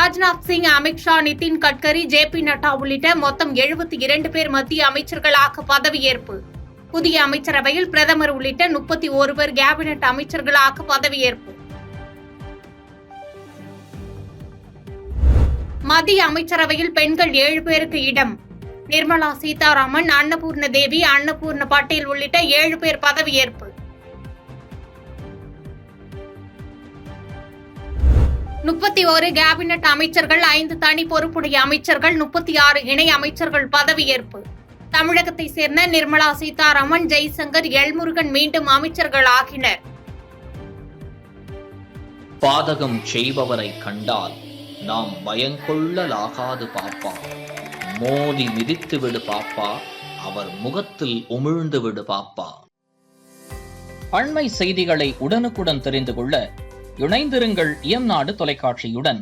Rajnath Singh, Amit Shah, Nitin Gadkari, JP. Nadda உள்ளிட்ட மொத்தம் 72 பேர் மத்திய அமைச்சர்களாக பதவியேற்பு. புதிய அமைச்சரவையில் பிரதமர் உள்ளிட்ட 31 பேர் கேபினெட் அமைச்சர்களாக பதவியேற்பு. மத்திய அமைச்சரவையில் பெண்கள் 7 பேருக்கு இடம். நிர்மலா சீதாராமன், அன்னபூர்ண தேவி, அன்னபூர்ண பட்டேல் உள்ளிட்ட 7 பேர் பதவியேற்பு. 31 கேபினெட் அமைச்சர்கள், 5 தனி பொறுப்புடைய அமைச்சர்கள், 36 இணை அமைச்சர்கள் பதவியேற்பு. தமிழகத்தை சேர்ந்த நிர்மலா சீதாராமன், ஜெய்சங்கர், எல்முருகன் மீண்டும் அமைச்சர்களாகினர். பாதகம் செய்பவரை கண்டால் நாம் பயங்கொள்ளலாகாது பாப்பா. மோதி மிதித்து விடு பாப்பா, அவர் முகத்தில் உமிழ்ந்து விடு பாப்பா. அண்மை செய்திகளை உடனுக்குடன் தெரிந்து கொள்ள இணைந்திருங்கள் எம் நாடு தொலைக்காட்சியுடன்.